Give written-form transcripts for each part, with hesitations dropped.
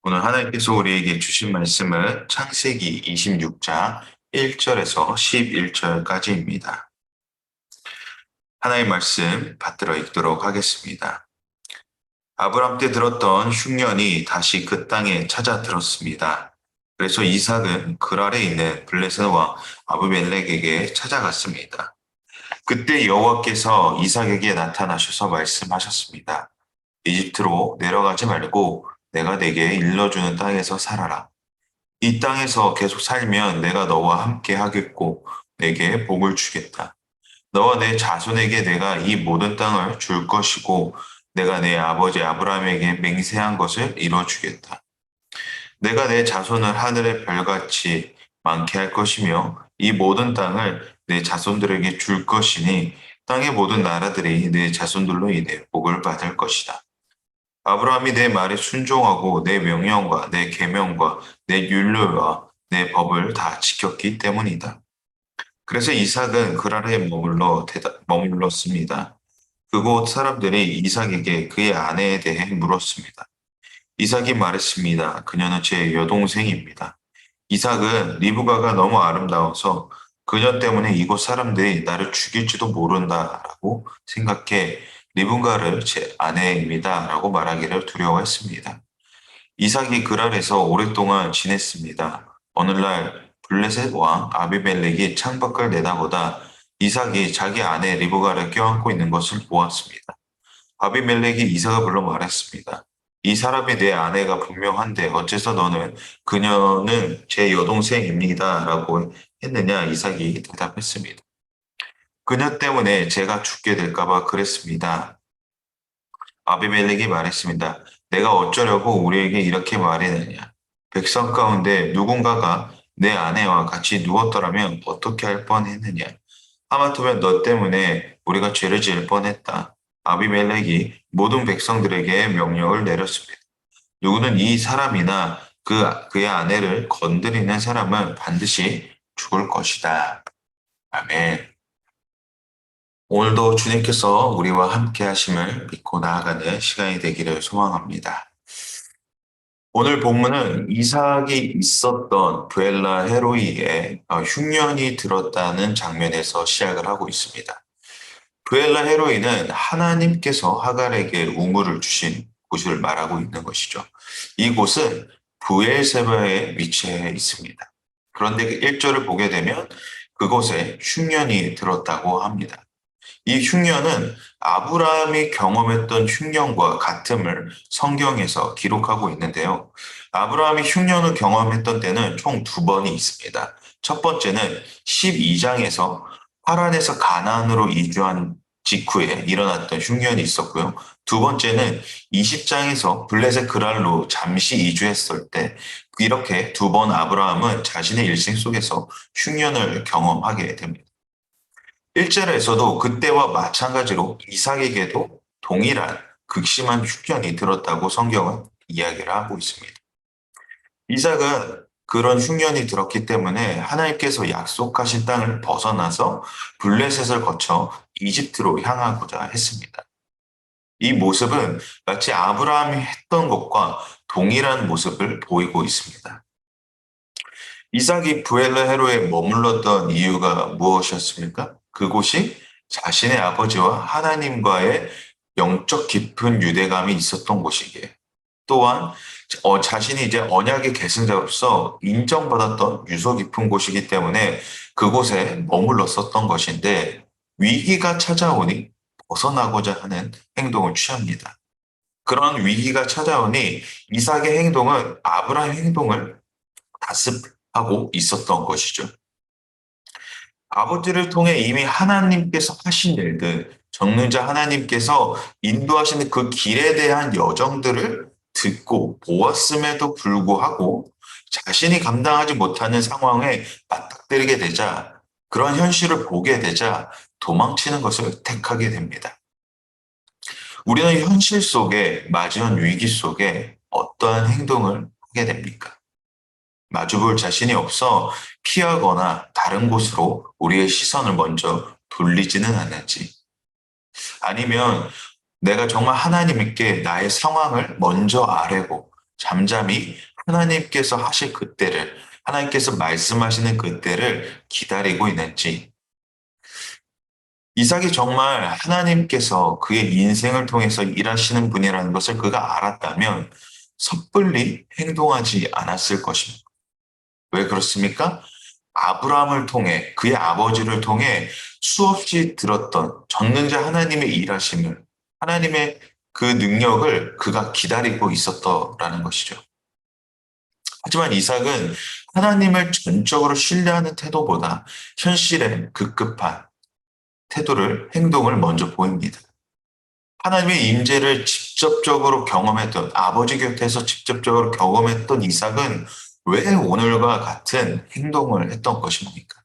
오늘 하나님께서 우리에게 주신 말씀은 창세기 26장 1절에서 11절까지입니다. 하나님의 말씀 받들어 읽도록 하겠습니다. 아브람 때 들었던 흉년이 다시 그 땅에 찾아 들었습니다. 그래서 이삭은 그랄에 있는 블레셋 왕 아브멜렉에게 찾아갔습니다. 그때 여호와께서 이삭에게 나타나셔서 말씀하셨습니다. 이집트로 내려가지 말고 내가 내게 일러주는 땅에서 살아라. 이 땅에서 계속 살면 내가 너와 함께 하겠고 내게 복을 주겠다. 너와 내 자손에게 내가 이 모든 땅을 줄 것이고 내가 내 아버지 아브라함에게 맹세한 것을 이뤄주겠다. 내가 내 자손을 하늘의 별같이 많게 할 것이며 이 모든 땅을 내 자손들에게 줄 것이니 땅의 모든 나라들이 내 자손들로 인해 복을 받을 것이다. 아브라함이 내 말에 순종하고 내 명령과 내 계명과 내 율례와 내 법을 다 지켰기 때문이다. 그래서 이삭은 그랄에 머물렀습니다. 그곳 사람들이 이삭에게 그의 아내에 대해 물었습니다. 이삭이 말했습니다. 그녀는 제 여동생입니다. 이삭은 리브가가 너무 아름다워서 그녀 때문에 이곳 사람들이 나를 죽일지도 모른다라고 생각해 리브가를 제 아내입니다라고 말하기를 두려워했습니다. 이삭이 그랄에서 오랫동안 지냈습니다. 어느 날 블레셋 왕 아비멜렉이 창밖을 내다보다 이삭이 자기 아내 리브가를 껴안고 있는 것을 보았습니다. 아비멜렉이 이삭을 불러 말했습니다. 이 사람이 내 아내가 분명한데 어째서 너는 그녀는 제 여동생입니다. 라고 했느냐? 이삭이 대답했습니다. 그녀 때문에 제가 죽게 될까봐 그랬습니다. 아비멜렉이 말했습니다. 내가 어쩌려고 우리에게 이렇게 말했느냐? 백성 가운데 누군가가 내 아내와 같이 누웠더라면 어떻게 할 뻔했느냐? 하마터면 너 때문에 우리가 죄를 지을 뻔했다. 아비멜렉이 모든 백성들에게 명령을 내렸습니다. 누구는 이 사람이나 그의 아내를 건드리는 사람은 반드시 죽을 것이다. 아멘. 오늘도 주님께서 우리와 함께 하심을 믿고 나아가는 시간이 되기를 소망합니다. 오늘 본문은 이삭이 있었던 브엘라 헤로이에 흉년이 들었다는 장면에서 시작을 하고 있습니다. 브엘라 헤로이는 하나님께서 하갈에게 우물을 주신 곳을 말하고 있는 것이죠. 이곳은 브엘세바에 위치해 있습니다. 그런데 1절을 보게 되면 그곳에 흉년이 들었다고 합니다. 이 흉년은 아브라함이 경험했던 흉년과 같음을 성경에서 기록하고 있는데요. 아브라함이 흉년을 경험했던 때는 총 두 번이 있습니다. 첫 번째는 12장에서 하란에서 가나안으로 이주한 직후에 일어났던 흉년이 있었고요. 두 번째는 20장에서 블레셋 그랄로 잠시 이주했을 때 이렇게 두 번 아브라함은 자신의 일생 속에서 흉년을 경험하게 됩니다. 1절에서도 그때와 마찬가지로 이삭에게도 동일한 극심한 흉년이 들었다고 성경은 이야기를 하고 있습니다. 이삭은 그런 흉년이 들었기 때문에 하나님께서 약속하신 땅을 벗어나서 블레셋을 거쳐 이집트로 향하고자 했습니다. 이 모습은 마치 아브라함이 했던 것과 동일한 모습을 보이고 있습니다. 이삭이 부엘레헤로에 머물렀던 이유가 무엇이었습니까? 그곳이 자신의 아버지와 하나님과의 영적 깊은 유대감이 있었던 곳이기에 또한 자신이 이제 언약의 계승자로서 인정받았던 유서 깊은 곳이기 때문에 그곳에 머물렀었던 것인데 위기가 찾아오니 벗어나고자 하는 행동을 취합니다. 그런 위기가 찾아오니 이삭의 행동은 아브라함의 행동을 다습하고 있었던 것이죠. 아버지를 통해 이미 하나님께서 하신 일들, 정죄자 하나님께서 인도하시는 그 길에 대한 여정들을 듣고 보았음에도 불구하고 자신이 감당하지 못하는 상황에 맞닥뜨리게 되자 그런 현실을 보게 되자 도망치는 것을 택하게 됩니다. 우리는 현실 속에 맞이한 위기 속에 어떠한 행동을 하게 됩니까? 마주볼 자신이 없어 피하거나 다른 곳으로 우리의 시선을 먼저 돌리지는 않는지, 아니면 내가 정말 하나님께 나의 상황을 먼저 아뢰고 잠잠히 하나님께서 하실 그때를, 하나님께서 말씀하시는 그때를 기다리고 있는지, 이삭이 정말 하나님께서 그의 인생을 통해서 일하시는 분이라는 것을 그가 알았다면 섣불리 행동하지 않았을 것입니다. 왜 그렇습니까? 아브라함을 통해, 그의 아버지를 통해 수없이 들었던 전능자 하나님의 일하심을, 하나님의 그 능력을 그가 기다리고 있었더라는 것이죠. 하지만 이삭은 하나님을 전적으로 신뢰하는 태도보다 현실에 급급한 태도를, 행동을 먼저 보입니다. 하나님의 임재를 직접적으로 경험했던, 아버지 곁에서 직접적으로 경험했던 이삭은 왜 오늘과 같은 행동을 했던 것입니까?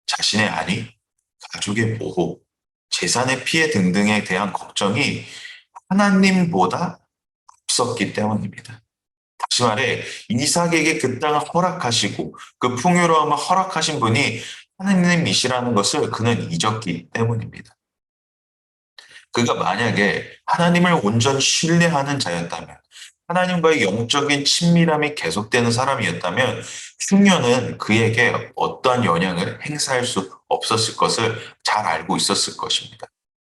자신의 안위, 가족의 보호, 재산의 피해 등등에 대한 걱정이 하나님보다 앞섰기 때문입니다. 다시 말해, 이삭에게 그 땅을 허락하시고 그 풍요로움을 허락하신 분이 하나님이시라는 것을 그는 잊었기 때문입니다. 그가 만약에 하나님을 온전히 신뢰하는 자였다면, 하나님과의 영적인 친밀함이 계속되는 사람이었다면, 흉년은 그에게 어떠한 영향을 행사할 수 없었을 것을 잘 알고 있었을 것입니다.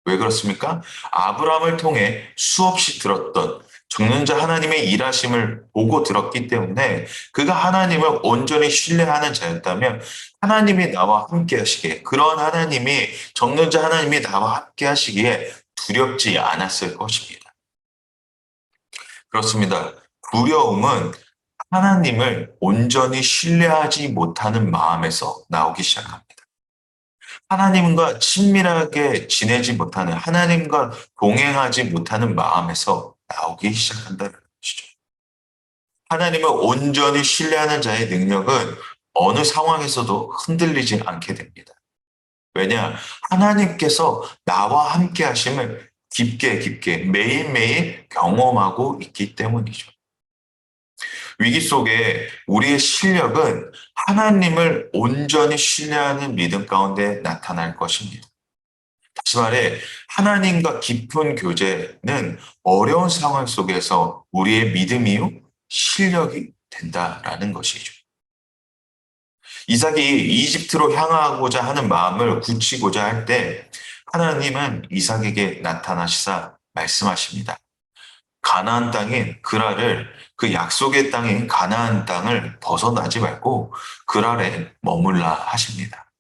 왜 그렇습니까? 아브라함을 통해 수없이 들었던 적는자 하나님의 일하심을 보고 들었기 때문에 그가 하나님을 온전히 신뢰하는 자였다면 하나님이 나와 함께 하시기에, 그런 하나님이, 적는자 하나님이 나와 함께 하시기에 두렵지 않았을 것입니다. 그렇습니다. 두려움은 하나님을 온전히 신뢰하지 못하는 마음에서 나오기 시작합니다. 하나님과 친밀하게 지내지 못하는, 하나님과 동행하지 못하는 마음에서 나오기 시작한다는 것이죠. 하나님을 온전히 신뢰하는 자의 능력은 어느 상황에서도 흔들리지 않게 됩니다. 왜냐? 하나님께서 나와 함께 하심을 깊게 깊게 매일매일 경험하고 있기 때문이죠. 위기 속에 우리의 실력은 하나님을 온전히 신뢰하는 믿음 가운데 나타날 것입니다. 다시 말해, 하나님과 깊은 교제는 어려운 상황 속에서 우리의 믿음이요, 실력이 된다라는 것이죠. 이삭이 이집트로 향하고자 하는 마음을 굳히고자 할 때 하나님은 이삭에게 나타나시사 말씀하십니다. 가나안 땅인 그랄을, 그 약속의 땅인 가나안 땅을 벗어나지 말고 그랄에 머물라 하십니다.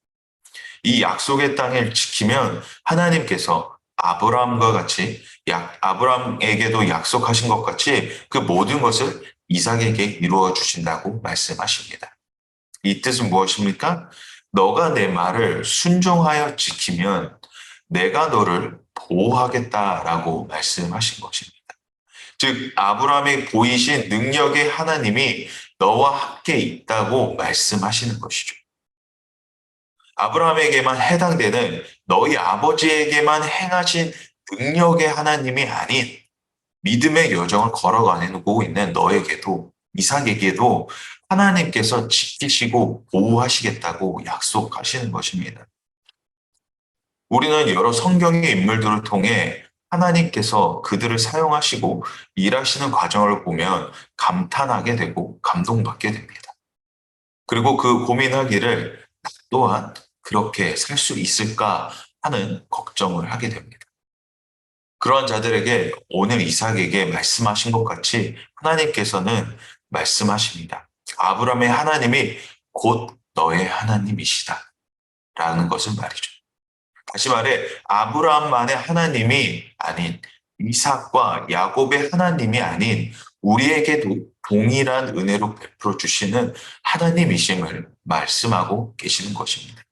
이 약속의 땅을 지키면 하나님께서 아브라함과 같이, 아브라함에게도 약속하신 것 같이 그 모든 것을 이삭에게 이루어 주신다고 말씀하십니다. 이 뜻은 무엇입니까? 너가 내 말을 순종하여 지키면 내가 너를 보호하겠다라고 말씀하신 것입니다. 즉, 아브라함이 보이신 능력의 하나님이 너와 함께 있다고 말씀하시는 것이죠. 아브라함에게만 해당되는, 너희 아버지에게만 행하신 능력의 하나님이 아닌 믿음의 여정을 걸어가고 있는 너에게도, 이삭에게도 하나님께서 지키시고 보호하시겠다고 약속하시는 것입니다. 우리는 여러 성경의 인물들을 통해 하나님께서 그들을 사용하시고 일하시는 과정을 보면 감탄하게 되고 감동받게 됩니다. 그리고 그 고민하기를, 나 또한 그렇게 살 수 있을까 하는 걱정을 하게 됩니다. 그러한 자들에게 오늘 이삭에게 말씀하신 것 같이 하나님께서는 말씀하십니다. 아브라함의 하나님이 곧 너의 하나님이시다 라는 것을 말이죠. 다시 말해, 아브라함만의 하나님이 아닌, 이삭과 야곱의 하나님이 아닌 우리에게도 동일한 은혜로 베풀어 주시는 하나님이심을 말씀하고 계시는 것입니다.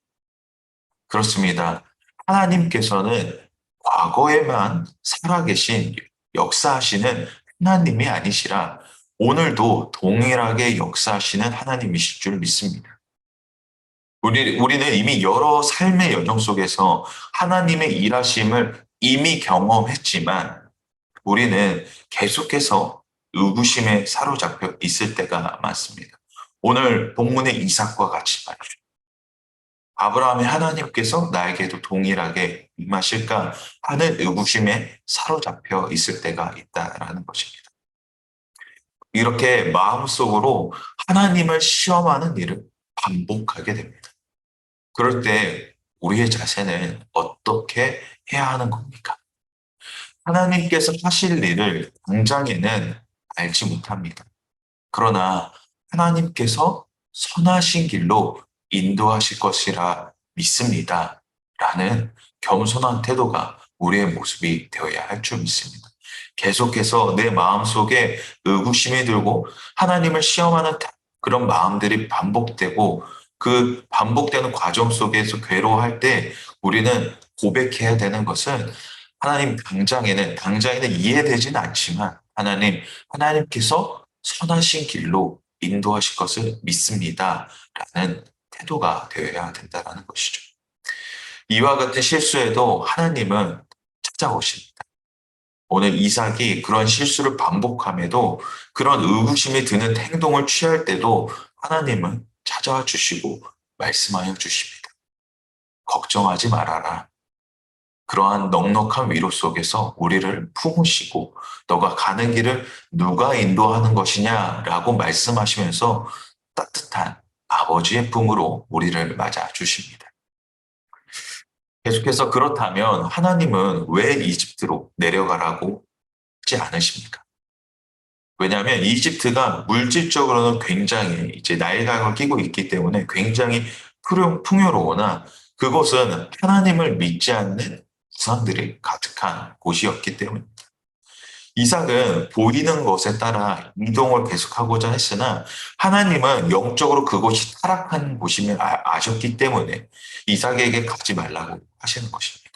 그렇습니다. 하나님께서는 과거에만 살아계신, 역사하시는 하나님이 아니시라 오늘도 동일하게 역사하시는 하나님이실 줄 믿습니다. 우리는 이미 여러 삶의 여정 속에서 하나님의 일하심을 이미 경험했지만 우리는 계속해서 의구심에 사로잡혀 있을 때가 많습니다. 오늘 본문의 이삭과 같이 말이죠. 아브라함의 하나님께서 나에게도 동일하게 임하실까 하는 의구심에 사로잡혀 있을 때가 있다라는 것입니다. 이렇게 마음속으로 하나님을 시험하는 일을 반복하게 됩니다. 그럴 때 우리의 자세는 어떻게 해야 하는 겁니까? 하나님께서 하실 일을 당장에는 알지 못합니다. 그러나 하나님께서 선하신 길로 인도하실 것이라 믿습니다. 라는 겸손한 태도가 우리의 모습이 되어야 할 줄 믿습니다. 계속해서 내 마음속에 의구심이 들고 하나님을 시험하는 그런 마음들이 반복되고 그 반복되는 과정 속에서 괴로워할 때 우리는 고백해야 되는 것은 하나님 당장에는 이해되지는 않지만 하나님께서 선하신 길로 인도하실 것을 믿습니다. 라는 태도가 되어야 된다는 것이죠. 이와 같은 실수에도 하나님은 찾아오십니다. 오늘 이삭이 그런 실수를 반복함에도 그런 의구심이 드는 행동을 취할 때도 하나님은 찾아와 주시고 말씀하여 주십니다. 걱정하지 말아라. 그러한 넉넉한 위로 속에서 우리를 품으시고 너가 가는 길을 누가 인도하는 것이냐라고 말씀하시면서 따뜻한 아버지의 품으로 우리를 맞아 주십니다. 계속해서 그렇다면 하나님은 왜 이집트로 내려가라고 하지 않으십니까? 왜냐하면 이집트가 물질적으로는 굉장히 이제 나일강을 끼고 있기 때문에 굉장히 풍요로우나 그곳은 하나님을 믿지 않는 우상들이 가득한 곳이었기 때문입니다. 이삭은 보이는 것에 따라 이동을 계속하고자 했으나 하나님은 영적으로 그곳이 타락한 곳임을 아셨기 때문에 이삭에게 가지 말라고 하시는 것입니다.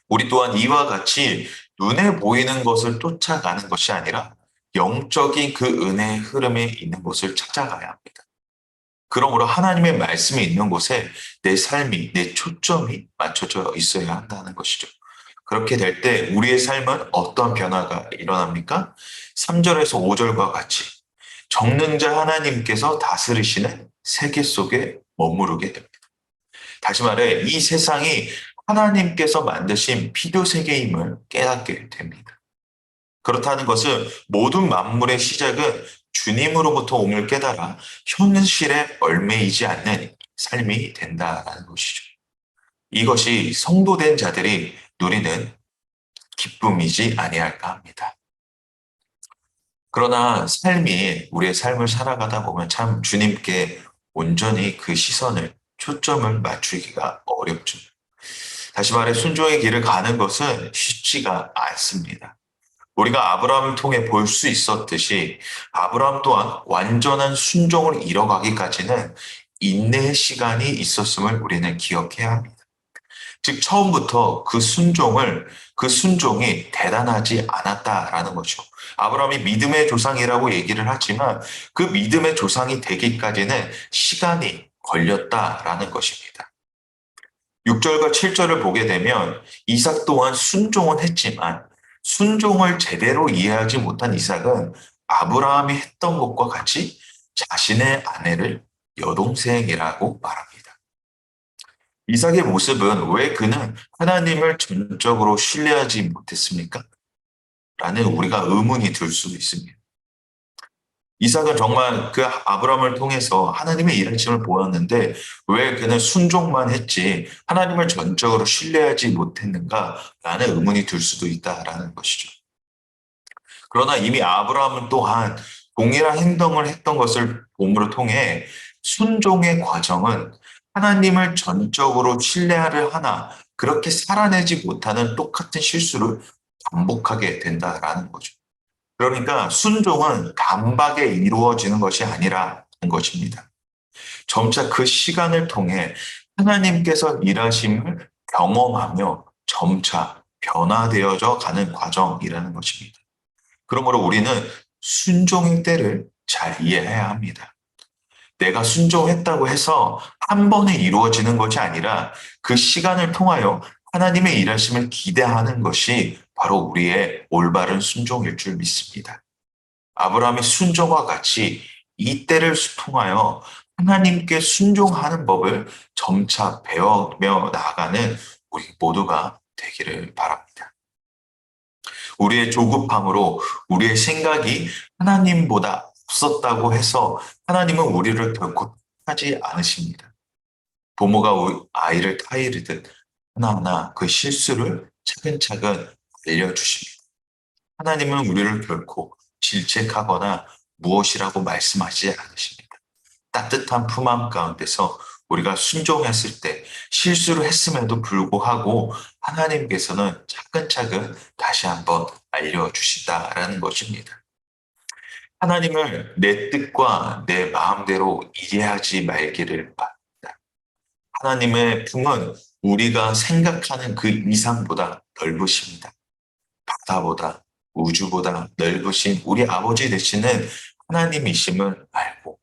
우리 또한 이와 같이 눈에 보이는 것을 쫓아가는 것이 아니라 영적인 그 은혜의 흐름에 있는 곳을 찾아가야 합니다. 그러므로 하나님의 말씀이 있는 곳에 내 삶이, 내 초점이 맞춰져 있어야 한다는 것이죠. 그렇게 될 때 우리의 삶은 어떤 변화가 일어납니까? 3절에서 5절과 같이 정능자 하나님께서 다스리시는 세계 속에 머무르게 됩니다. 다시 말해 이 세상이 하나님께서 만드신 비교 세계임을 깨닫게 됩니다. 그렇다는 것은 모든 만물의 시작은 주님으로부터 옴을 깨달아 현실에 얽매이지 않는 삶이 된다는 것이죠. 이것이 성도된 자들이 누리는 기쁨이지 아니할까 합니다. 그러나 우리의 삶을 살아가다 보면 참 주님께 온전히 그 시선을, 초점을 맞추기가 어렵죠. 다시 말해 순종의 길을 가는 것은 쉽지가 않습니다. 우리가 아브라함을 통해 볼 수 있었듯이 아브라함 또한 완전한 순종을 이뤄가기까지는 인내의 시간이 있었음을 우리는 기억해야 합니다. 즉 처음부터 그 순종이 대단하지 않았다라는 거죠. 아브라함이 믿음의 조상이라고 얘기를 하지만 그 믿음의 조상이 되기까지는 시간이 걸렸다라는 것입니다. 6절과 7절을 보게 되면 이삭 또한 순종은 했지만 순종을 제대로 이해하지 못한 이삭은 아브라함이 했던 것과 같이 자신의 아내를 여동생이라고 말합니다. 이삭의 모습은 왜 그는 하나님을 전적으로 신뢰하지 못했습니까? 라는 우리가 의문이 들 수도 있습니다. 이삭은 정말 그 아브라함을 통해서 하나님의 일하심을 보았는데 왜 그는 순종만 했지 하나님을 전적으로 신뢰하지 못했는가라는 의문이 들 수도 있다라는 것이죠. 그러나 이미 아브라함은 또한 동일한 행동을 했던 것을 봄으로 통해 순종의 과정은 하나님을 전적으로 신뢰를 하나 그렇게 살아내지 못하는 똑같은 실수를 반복하게 된다라는 거죠. 그러니까 순종은 단박에 이루어지는 것이 아니라는 것입니다. 점차 그 시간을 통해 하나님께서 일하심을 경험하며 점차 변화되어져 가는 과정이라는 것입니다. 그러므로 우리는 순종의 때를 잘 이해해야 합니다. 내가 순종했다고 해서 한 번에 이루어지는 것이 아니라 그 시간을 통하여 하나님의 일하심을 기대하는 것이 바로 우리의 올바른 순종일 줄 믿습니다. 아브라함의 순종과 같이 이 때를 통하여 하나님께 순종하는 법을 점차 배워며 나아가는 우리 모두가 되기를 바랍니다. 우리의 조급함으로 우리의 생각이 하나님보다 앞섰다고 해서 하나님은 우리를 결코 하지 않으십니다. 부모가 아이를 타이르듯 하나하나 그 실수를 차근차근 알려주십니다. 하나님은 우리를 결코 질책하거나 무엇이라고 말씀하지 않으십니다. 따뜻한 품안 가운데서 우리가 순종했을 때 실수를 했음에도 불구하고 하나님께서는 차근차근 다시 한번 알려주신다라는 것입니다. 하나님을 내 뜻과 내 마음대로 이해하지 말기를 바랍니다. 하나님의 품은 우리가 생각하는 그 이상보다 넓으십니다. 바다보다 우주보다 넓으신 우리 아버지 되시는 하나님이심을 알고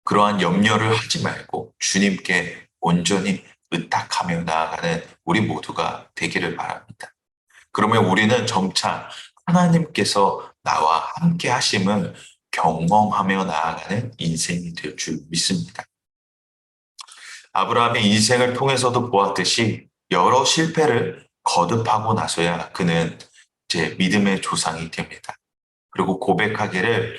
그러한 염려를 하지 말고 주님께 온전히 의탁하며 나아가는 우리 모두가 되기를 바랍니다. 그러면 우리는 점차 하나님께서 나와 함께 하심을 경험하며 나아가는 인생이 될 줄 믿습니다. 아브라함의 인생을 통해서도 보았듯이 여러 실패를 거듭하고 나서야 그는 이제 믿음의 조상이 됩니다. 그리고 고백하기를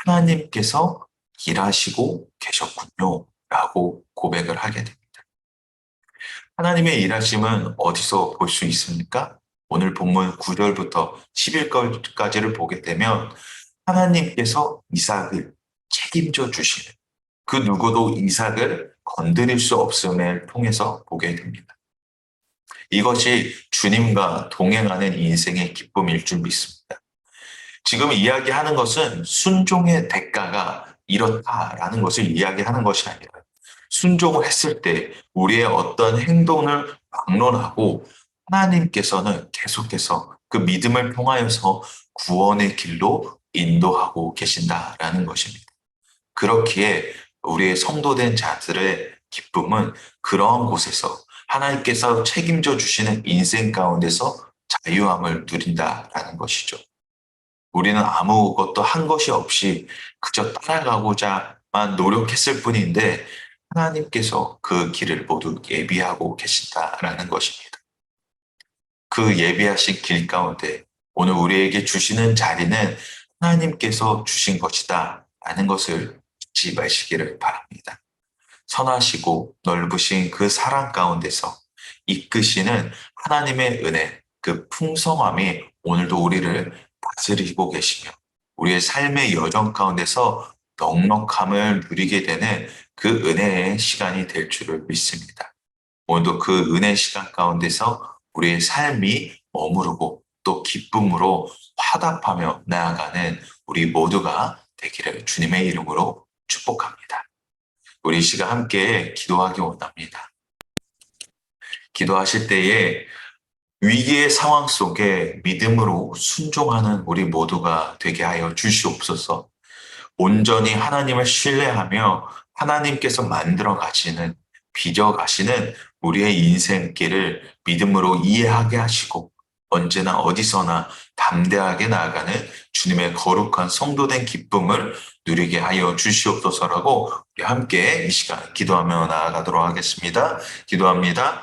하나님께서 일하시고 계셨군요. 라고 고백을 하게 됩니다. 하나님의 일하심은 어디서 볼 수 있습니까? 오늘 본문 9절부터 11절까지를 보게 되면 하나님께서 이삭을 책임져 주시는 그 누구도 이삭을 건드릴 수 없음을 통해서 보게 됩니다. 이것이 주님과 동행하는 인생의 기쁨일 줄 믿습니다. 지금 이야기하는 것은 순종의 대가가 이렇다라는 것을 이야기하는 것이 아니라 순종을 했을 때 우리의 어떤 행동을 막론하고 하나님께서는 계속해서 그 믿음을 통하여서 구원의 길로 인도하고 계신다라는 것입니다. 그렇기에 우리의 성도된 자들의 기쁨은 그러한 곳에서 하나님께서 책임져 주시는 인생 가운데서 자유함을 누린다라는 것이죠. 우리는 아무것도 한 것이 없이 그저 따라가고자만 노력했을 뿐인데 하나님께서 그 길을 모두 예비하고 계신다라는 것입니다. 그 예비하신 길 가운데 오늘 우리에게 주시는 자리는 하나님께서 주신 것이다 라는 것을 잊지 마시기를 바랍니다. 선하시고 넓으신 그 사랑 가운데서 이끄시는 하나님의 은혜, 그 풍성함이 오늘도 우리를 다스리고 계시며 우리의 삶의 여정 가운데서 넉넉함을 누리게 되는 그 은혜의 시간이 될 줄을 믿습니다. 오늘도 그 은혜 시간 가운데서 우리의 삶이 머무르고 또 기쁨으로 화답하며 나아가는 우리 모두가 되기를 주님의 이름으로 축복합니다. 우리 이 시간 함께 기도하기 원합니다. 기도하실 때에 위기의 상황 속에 믿음으로 순종하는 우리 모두가 되게 하여 주시옵소서. 온전히 하나님을 신뢰하며 하나님께서 만들어 가시는, 빚어 가시는 우리의 인생길을 믿음으로 이해하게 하시고 언제나 어디서나 담대하게 나아가는 주님의 거룩한 성도된 기쁨을 누리게 하여 주시옵소서라고 우리 함께 이 시간 기도하며 나아가도록 하겠습니다. 기도합니다.